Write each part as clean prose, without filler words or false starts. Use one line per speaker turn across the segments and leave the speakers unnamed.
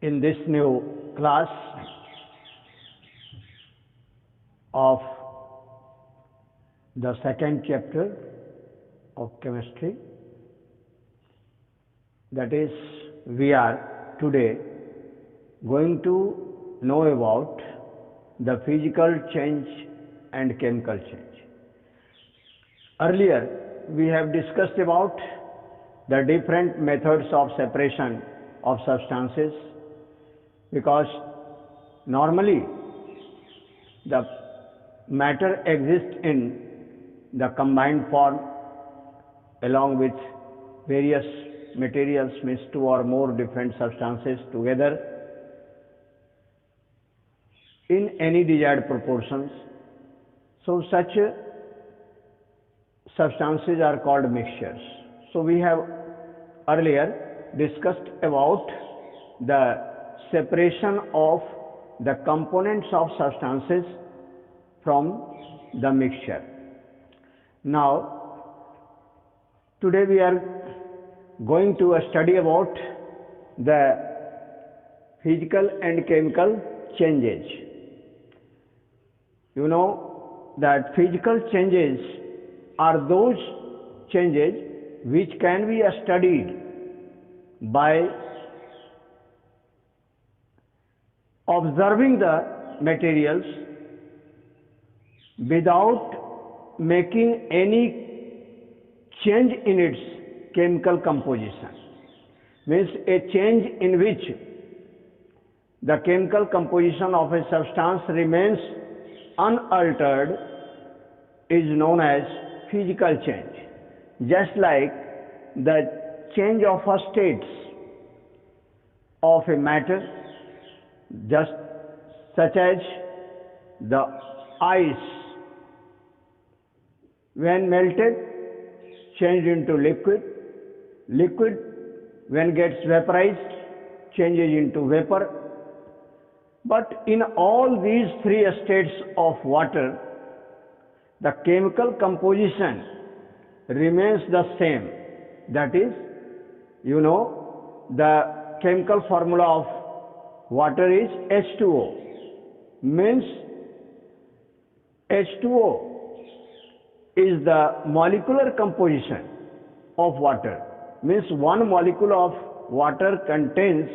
In this new class of the second chapter of chemistry, that is, we are today going to know about the physical change and chemical change. Earlier we have discussed about the different methods of separation of substances, because normally the matter exists in the combined form along with various materials, means two or more different substances together in any desired proportions. So such substances are called mixtures. So we have earlier discussed about the separation of the components of substances from the mixture. Now today we are going to study about the physical and chemical changes. You know that physical changes are those changes which can be studied by observing the materials without making any change in its chemical composition. Means a change in which the chemical composition of a substance remains unaltered is known as physical change. Just like the change of states of a matter, just such as the ice when melted changed into liquid, liquid when gets vaporized changes into vapor. But in all these three states of water, the chemical composition remains the same. That is, you know, the chemical formula of water is H2O. Means H2O is the molecular composition of water. Means one molecule of water contains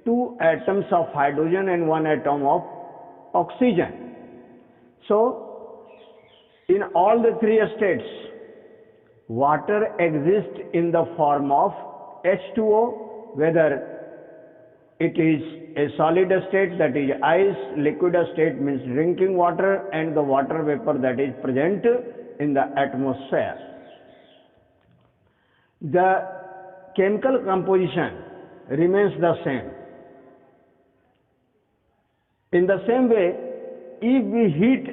two atoms of hydrogen and one atom of oxygen. So in all the three states, water exists in the form of H2O, whether it is a solid state, that is ice, liquid state means drinking water, and the water vapor that is present in the atmosphere. The chemical composition remains the same. In the same way, if we heat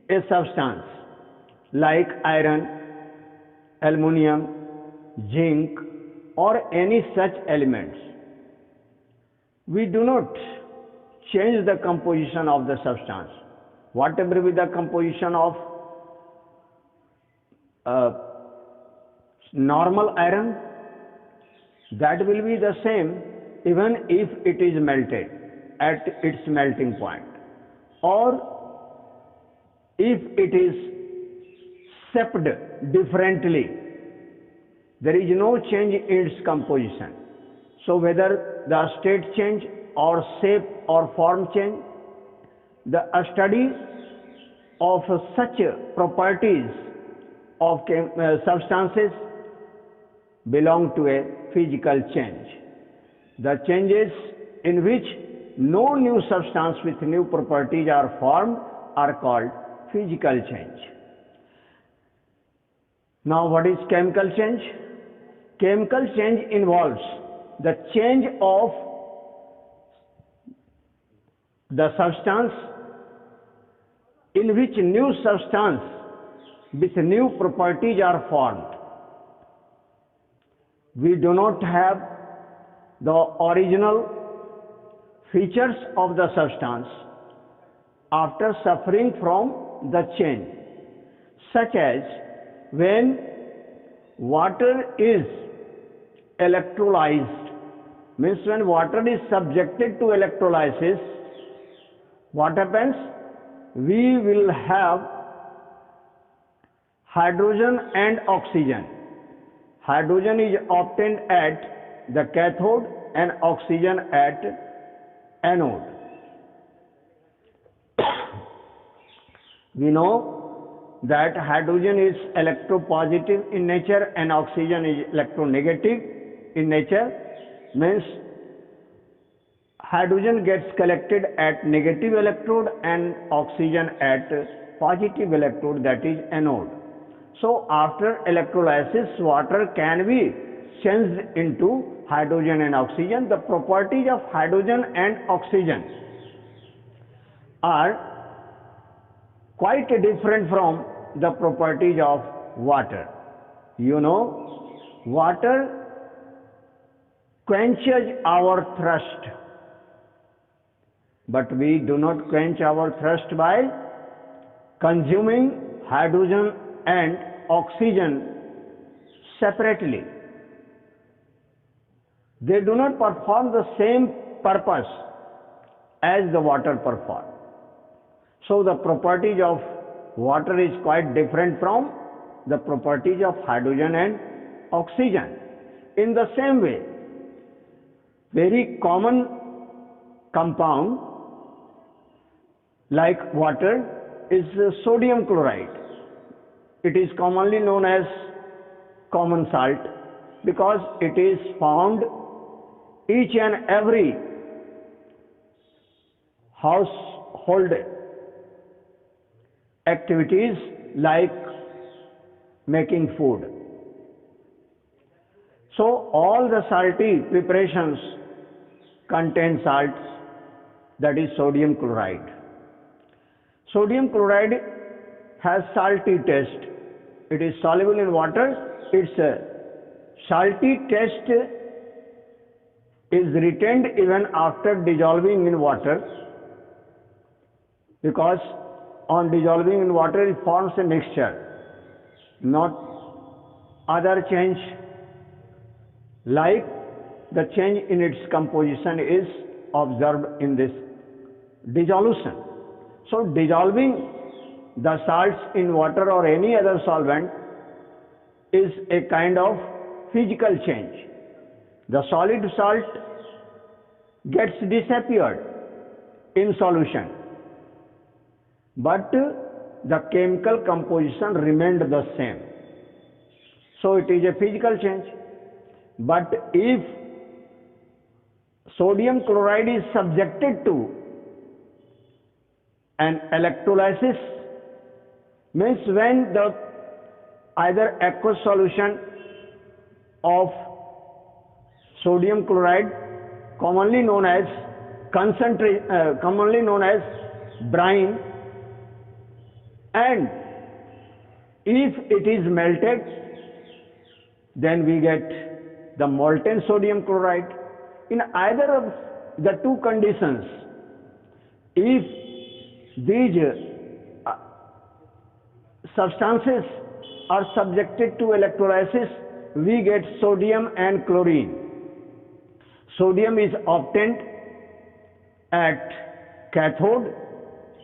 a substance like iron, aluminum, zinc or any such elements, we do not change the composition of the substance. Whatever be the composition of normal iron, that will be the same even if it is melted at its melting point, or if it is shaped differently, there is no change in its composition. So whether the state change or shape or form change, the study of such properties of substances belong to a physical change. The changes in which no new substance with new properties are formed are called physical change. Now what is chemical change? Chemical change involves the change of the substance in which new substance with new properties are formed. We do not have the original features of the substance after suffering from the change, such as when water is electrolyzed, Means when water is subjected to electrolysis, what happens? We will have hydrogen and oxygen. Hydrogen is obtained at the cathode and oxygen at anode. We know that hydrogen is electropositive in nature and oxygen is electronegative in nature. Means hydrogen gets collected at negative electrode and oxygen at positive electrode, that is anode. So after electrolysis, water can be changed into hydrogen and oxygen. The properties of hydrogen and oxygen are quite different from the properties of water. You know, water quenches our thirst, but we do not quench our thirst by consuming hydrogen and oxygen separately. They do not perform the same purpose as the water performs. So the properties of water is quite different from the properties of hydrogen and oxygen. In the same way, very common compound like water is sodium chloride. It is commonly known as common salt because it is found each and every household activities like making food. So all the salty preparations contain salts, that is sodium chloride. Sodium chloride has salty taste. It is soluble in water. Its salty taste is retained even after dissolving in water, because on dissolving in water it forms a mixture, not other change like the change in its composition is observed in this dissolution. So dissolving the salts in water or any other solvent is a kind of physical change. The solid salt gets disappeared in solution, but the chemical composition remained the same. So it is a physical change. But if sodium chloride is subjected to an electrolysis, means when the either aqueous solution of sodium chloride, commonly known as brine, and if it is melted, then we get the molten sodium chloride. In either of the two conditions, if these substances are subjected to electrolysis, we get sodium and chlorine. Sodium is obtained at cathode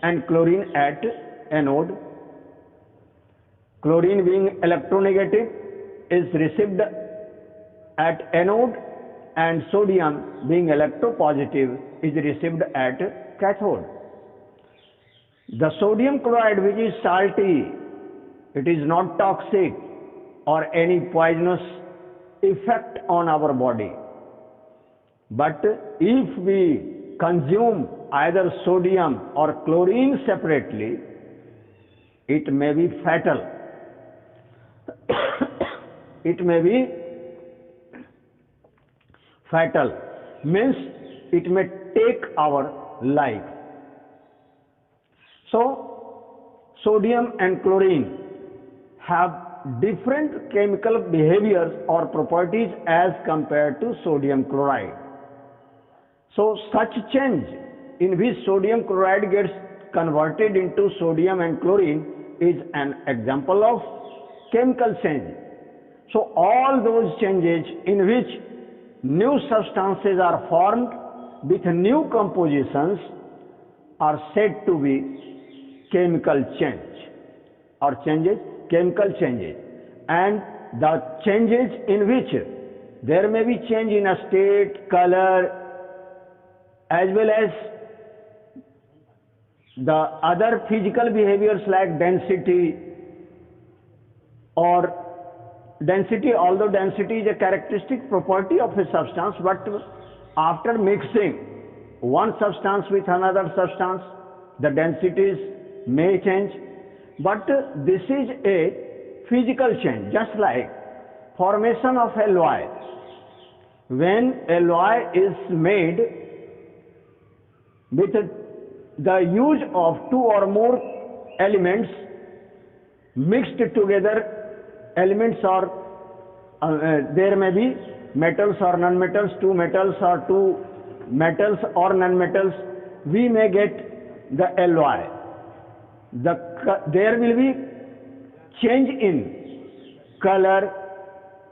and chlorine at anode. Chlorine being electronegative is received at anode, and sodium being electropositive is received at cathode. The sodium chloride, which is salty, it is not toxic or any poisonous effect on our body. But if we consume either sodium or chlorine separately, it may be fatal. It may be fatal, means it may take our life. So, sodium and chlorine have different chemical behaviors or properties as compared to sodium chloride. So, such change in which sodium chloride gets converted into sodium and chlorine is an example of chemical change. So, all those changes in which new substances are formed with new compositions are said to be chemical change or changes, chemical changes. And the changes in which there may be change in a state, color, as well as the other physical behaviors like density or density, although density is a characteristic property of a substance, but after mixing one substance with another substance, the densities may change. But this is a physical change, just like formation of alloy. When alloy is made with the use of two or more elements mixed together, elements or there may be metals or non-metals, two metals or two metals or non-metals, we may get the alloy. There will be change in color,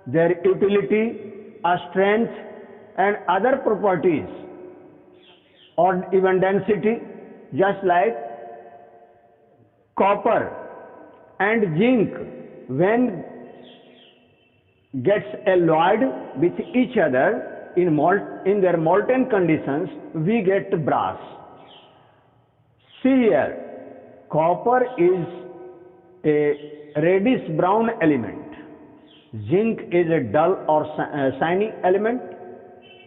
their utility, strength and other properties or even density, just like copper and zinc when gets alloyed with each other in their molten conditions, we get brass. See here, copper is a reddish brown element. Zinc is a dull or shiny element,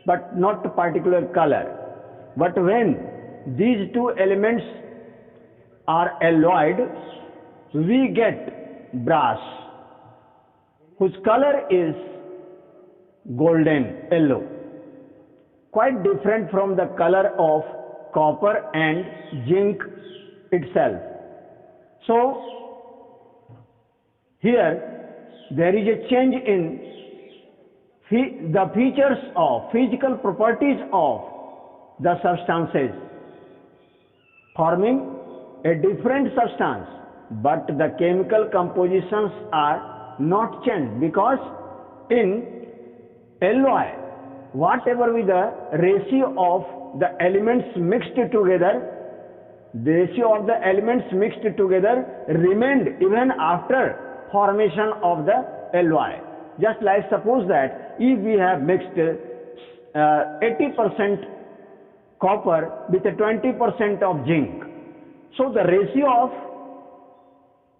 but not a particular color. But when these two elements are alloyed, we get brass, whose color is golden yellow, quite different from the color of copper and zinc itself. So here there is a change in the features of physical properties of the substances, forming a different substance, but the chemical compositions are not changed, because in alloy, whatever be the ratio of the elements mixed together, the ratio of the elements mixed together remained even after formation of the alloy. Just like suppose that if we have mixed 80% copper with 20% of zinc, so the ratio of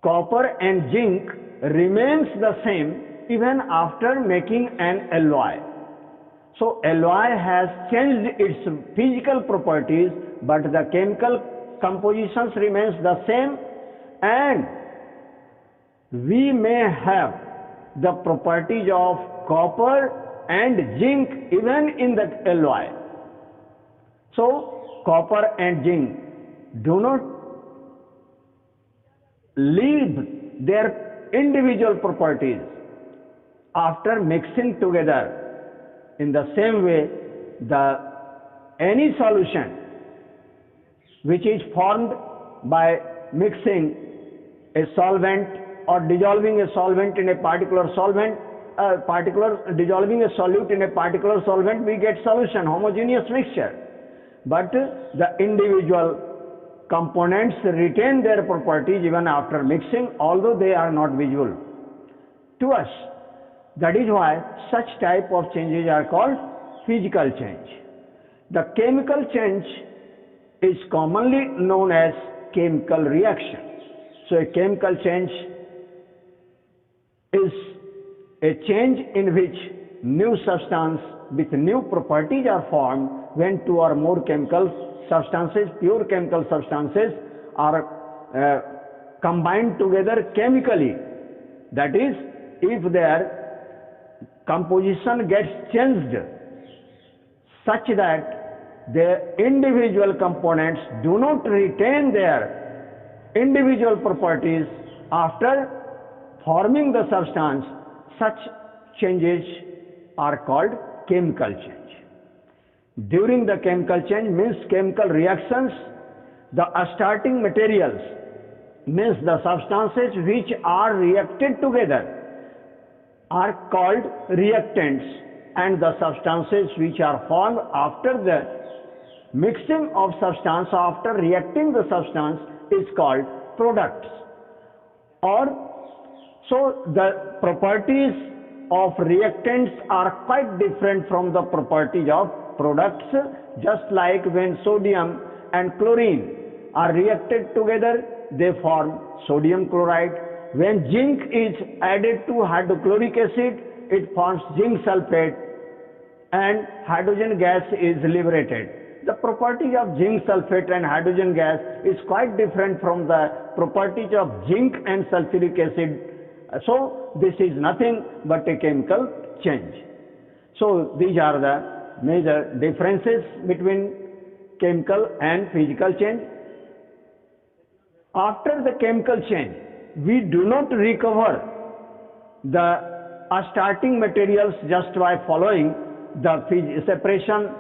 copper and zinc remains the same even after making an alloy. So alloy has changed its physical properties, but the chemical compositions remains the same, and we may have the properties of copper and zinc even in the alloy. So copper and zinc do not leave their individual properties after mixing together. In the same way, any solution which is formed by mixing a solvent or dissolving a solvent in a particular solvent, dissolving a solute in a particular solvent, we get solution, homogeneous mixture. But the individual components retain their properties even after mixing, although they are not visible to us. That is why such type of changes are called physical change. The chemical change is commonly known as chemical reaction. So a chemical change is a change in which new substance with new properties are formed when two or more chemical substances, pure chemical substances, are combined together chemically. That is, if their composition gets changed such that the individual components do not retain their individual properties after forming the substance, such changes are called chemical change. During the chemical change means chemical reactions, the starting materials means the substances which are reacted together are called reactants, and the substances which are formed after the mixing of substance, after reacting the substance, is called products. Or so the properties of reactants are quite different from the properties of products, just like when sodium and chlorine are reacted together, they form sodium chloride. When zinc is added to hydrochloric acid, it forms zinc sulfate and hydrogen gas is liberated. The property of zinc sulfate and hydrogen gas is quite different from the properties of zinc and sulfuric acid. So this is nothing but a chemical change. So these are the major differences between chemical and physical change. After the chemical change, we do not recover the starting materials just by following the separation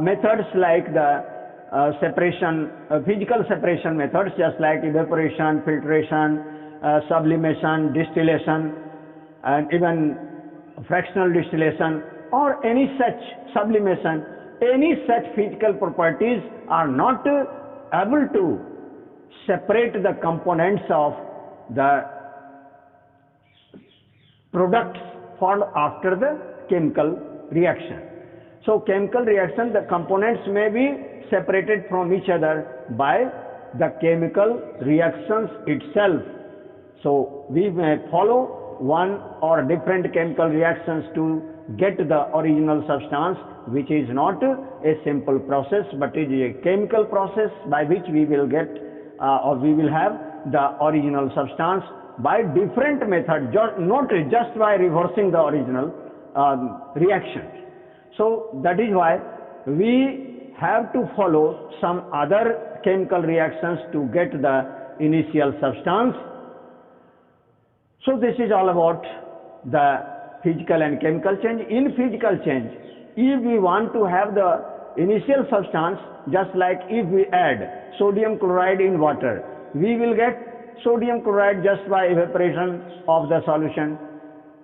methods, like the physical separation methods, just like evaporation, filtration, sublimation, distillation, and even fractional distillation, or any such sublimation. Any such physical properties are not able to separate the components of the products formed after the chemical reaction. So chemical reaction, the components may be separated from each other by the chemical reactions itself. So we may follow one or different chemical reactions to get the original substance, which is not a simple process, but it is a chemical process by which we will get or we will have the original substance by different methods, not just by reversing the original reactions. So that is why we have to follow some other chemical reactions to get the initial substance. So this is all about the physical and chemical change. In physical change, if we want to have the initial substance, just like if we add sodium chloride in water, we will get sodium chloride just by evaporation of the solution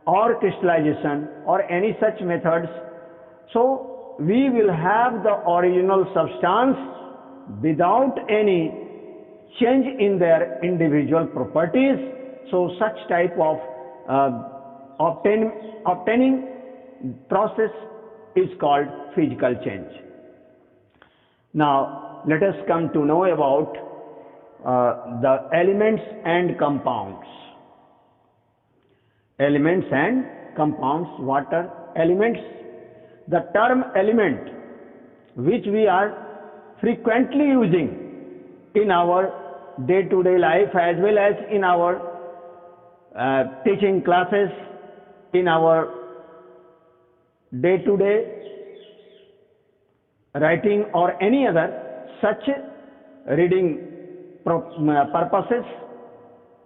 or crystallization or any such methods. So we will have the original substance without any change in their individual properties. So such type of obtaining process is called physical change. Now let us come to know about the elements and compounds. Elements and compounds. What are elements? The term element, which we are frequently using in our day-to-day life as well as in our teaching classes, in our day-to-day writing or any other such reading purposes,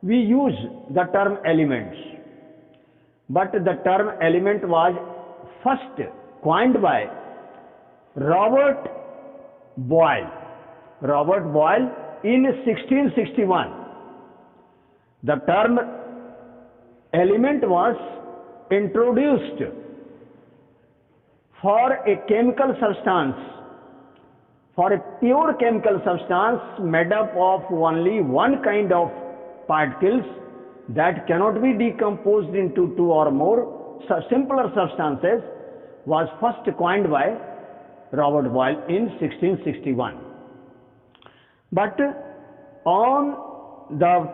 we use the term elements. But the term element was first coined by Robert Boyle. Robert Boyle in 1661. The term element was introduced for a chemical substance, for a pure chemical substance made up of only one kind of particles that cannot be decomposed into two or more simpler substances, was first coined by Robert Boyle in 1661. But on the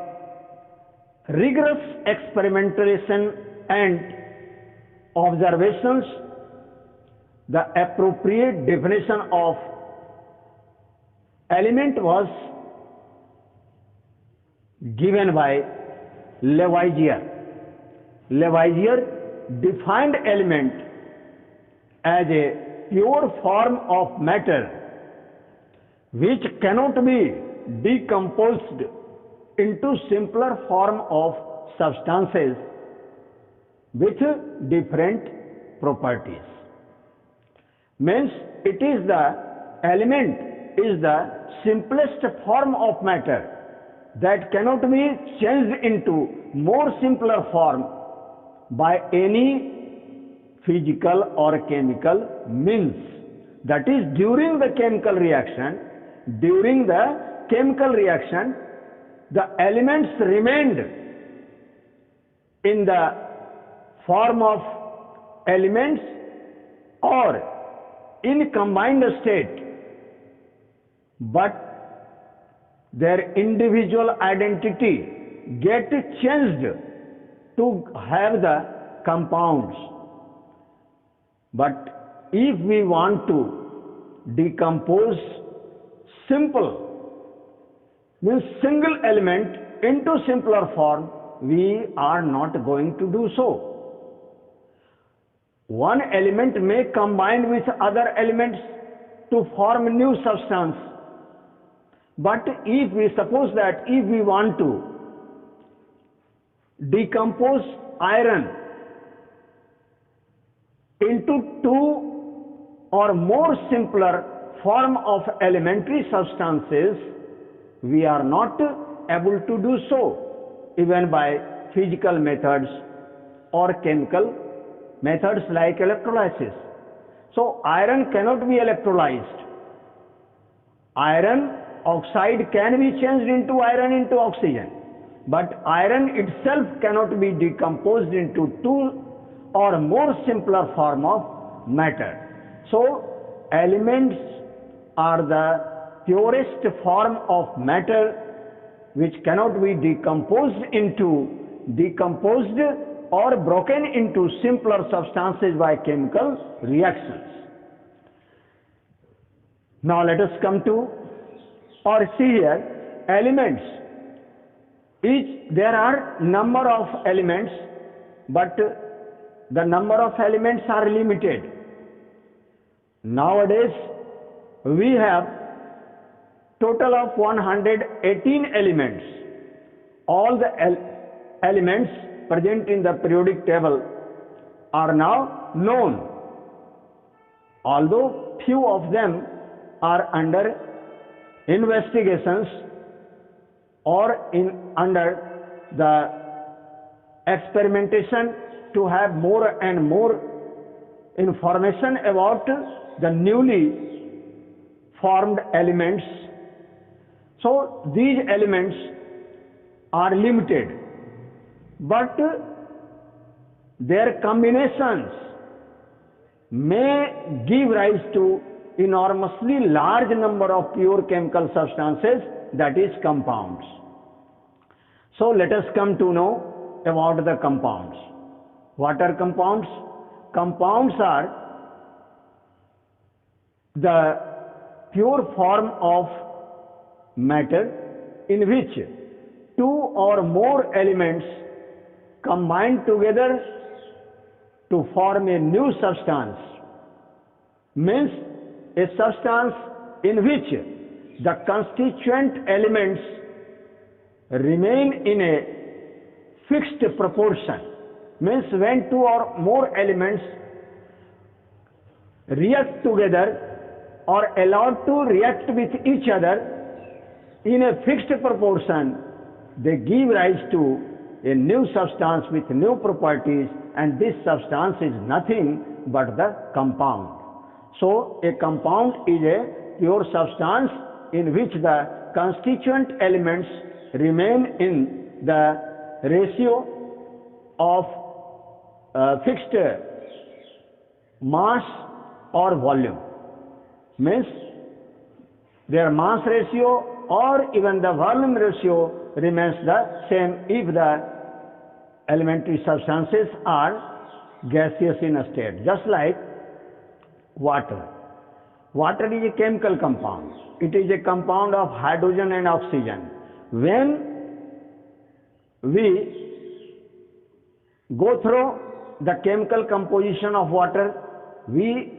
rigorous experimentation and observations, the appropriate definition of element was given by Lavoisier. Lavoisier defined element as a pure form of matter which cannot be decomposed into simpler form of substances with different properties. Means it is the element is the simplest form of matter that cannot be changed into more simpler form by any physical or chemical means. That is, during the chemical reaction, the elements remained in the form of elements or in combined state, but their individual identity get changed to have the compounds. But if we want to decompose single element into simpler form, we are not going to do so. One element may combine with other elements to form new substance. But if we suppose that if we want to decompose iron into two or more simpler form of elementary substances, we are not able to do so even by physical methods or chemical methods like electrolysis. So iron cannot be electrolyzed. Iron oxide can be changed into iron into oxygen, but iron itself cannot be decomposed into two or more simpler form of matter. So elements are the purest form of matter which cannot be decomposed or broken into simpler substances by chemical reactions. Now let us come to or see here elements. There are number of elements, but the number of elements are limited. Nowadays we have total of 118 elements. All the elements present in the periodic table are now known, although few of them are under investigations or under the experimentation to have more and more information about the newly formed elements. So these elements are limited, but their combinations may give rise to enormously large number of pure chemical substances, that is compounds. So let us come to know about the compounds. What are compounds? Compounds are the pure form of matter in which two or more elements combine together to form a new substance. Means a substance in which the constituent elements remain in a fixed proportion. Means when two or more elements react together or allowed to react with each other in a fixed proportion, they give rise to a new substance with new properties, and this substance is nothing but the compound. So a compound is a pure substance in which the constituent elements remain in the ratio of fixed mass or volume. Means their mass ratio or even the volume ratio remains the same if the elementary substances are gaseous in a state. Just like water. Water is a chemical compound. It is a compound of hydrogen and oxygen. When we go through the chemical composition of water, we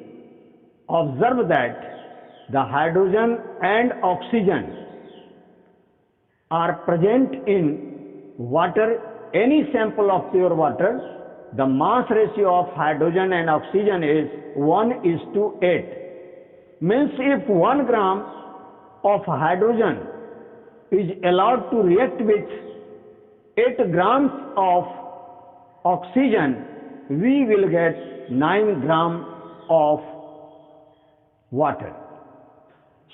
observe that the hydrogen and oxygen are present in water. Any sample of pure water, the mass ratio of hydrogen and oxygen is 1:8. Means if 1 gram of hydrogen is allowed to react with 8 grams of oxygen, we will get 9 gram of water.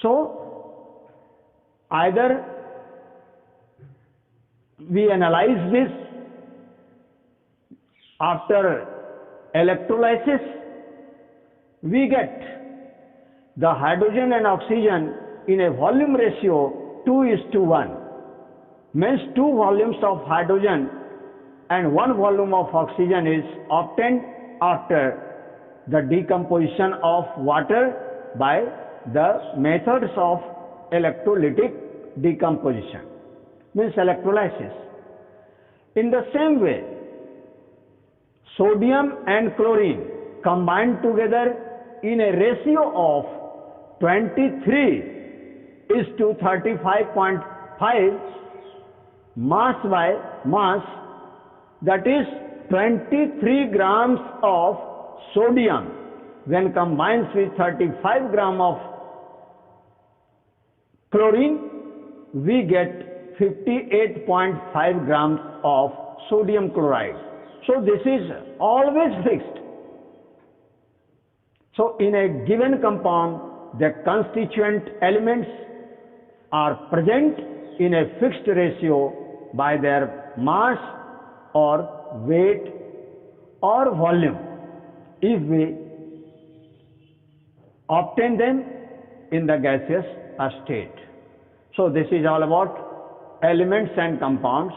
So either we analyze this after electrolysis, we get the hydrogen and oxygen in a volume ratio 2:1. Means 2 volumes of hydrogen and 1 volume of oxygen is obtained after the decomposition of water by the methods of electrolytic decomposition, means electrolysis. In the same way, sodium and chlorine combined together in a ratio of 23:35.5 mass by mass, that is 23 grams of sodium when combines with 35 gram of chlorine, we get 58.5 grams of sodium chloride. So this is always fixed. So in a given compound, the constituent elements are present in a fixed ratio by their mass or weight or volume if we obtain them in the gaseous state. So this is all about elements and compounds.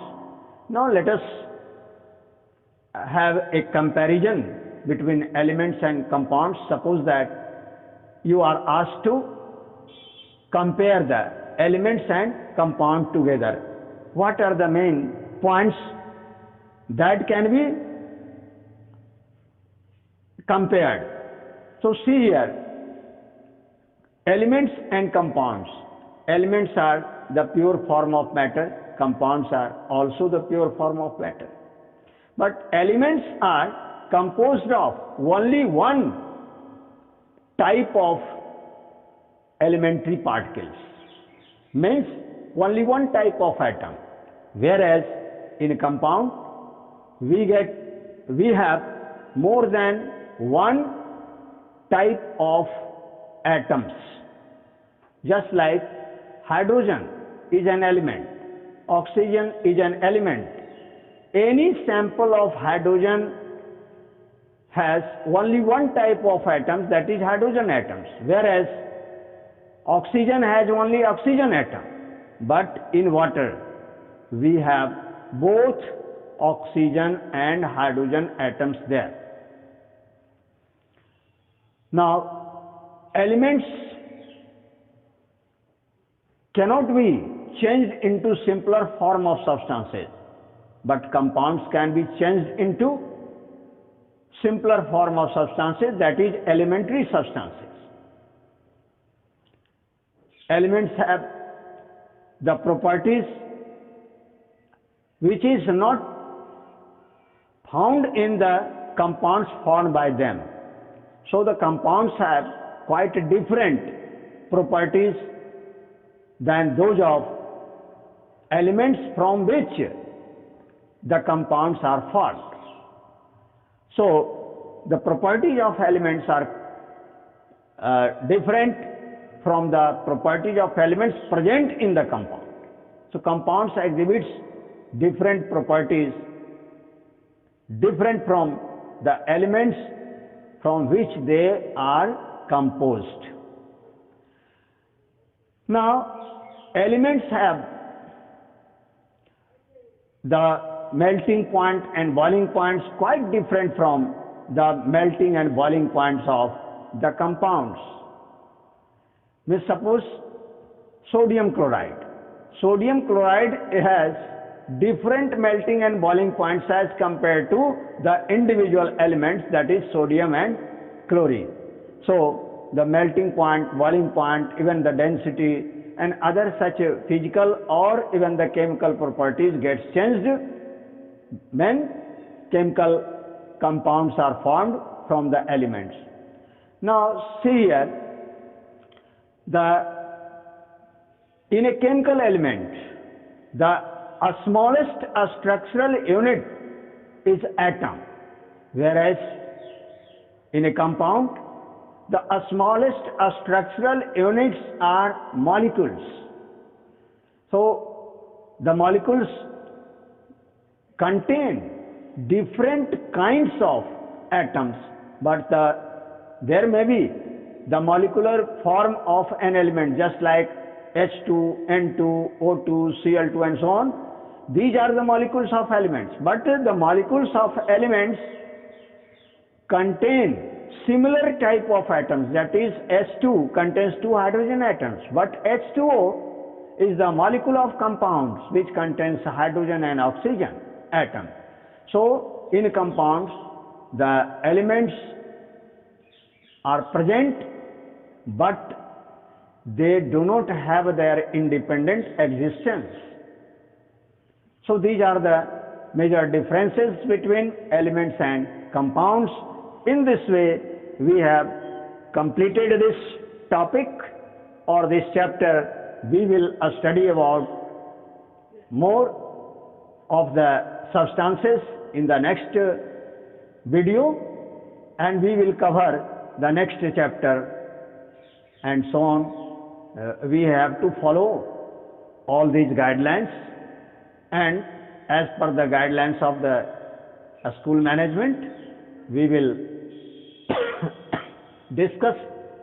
Now let us have a comparison between elements and compounds. Suppose that you are asked to compare the elements and compound together. What are the main points that can be compared? So see here, elements and compounds. Elements are the pure form of matter, compounds are also the pure form of matter. But elements are composed of only one type of elementary particles, means only one type of atom, whereas in a compound we have more than one type of atoms. Just like hydrogen is an element, oxygen is an element. Any sample of hydrogen has only one type of atoms, that is hydrogen atoms, whereas oxygen has only oxygen atom. But in water we have both oxygen and hydrogen atoms there. Now elements cannot be changed into simpler form of substances, but compounds can be changed into simpler form of substances, that is elementary substances. Elements have the properties which is not found in the compounds formed by them. So the compounds have quite different properties than those of elements from which the compounds are formed. So the properties of elements are different from the properties of elements present in the compound. So compounds exhibits different properties different from the elements from which they are composed. Now elements have the melting point and boiling points quite different from the melting and boiling points of the compounds. We suppose sodium chloride. Sodium chloride has different melting and boiling points as compared to the individual elements, that is sodium and chlorine. So the melting point, boiling point, even the density and other such physical or even the chemical properties gets changed when chemical compounds are formed from the elements. Now see here, in a chemical element, the smallest structural unit is atom, whereas In a compound, the smallest structural units are molecules. So, the molecules contain different kinds of atoms, but there may be the molecular form of an element, just like H2, N2, O2, Cl2 and so on. These are the molecules of elements, but the molecules of elements contain similar type of atoms, that is H2 contains two hydrogen atoms, but H2O is the molecule of compounds which contains hydrogen and oxygen atom. So in compounds the elements are present, but they do not have their independent existence. So these are the major differences between elements and compounds. In this way, we have completed this topic or this chapter. We will study about more of the substances in the next video, and we will cover the next chapter and so on. We have to follow all these guidelines, and as per the guidelines of the school management, we will discuss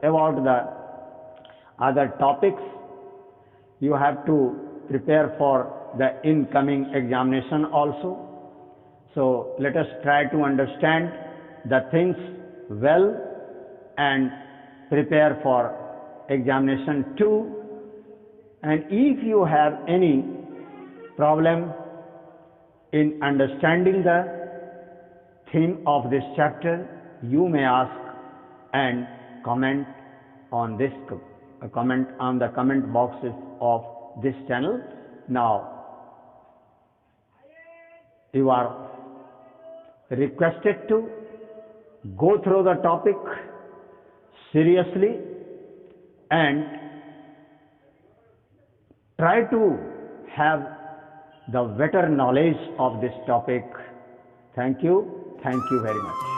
about the other topics. You have to prepare for the incoming examination also. So let us try to understand the things well and prepare for examination too. And if you have any problem in understanding the theme of this chapter, you may ask and comment on this the comment boxes of this channel. Now you are requested to go through the topic seriously and try to have the better knowledge of this topic. Thank you very much.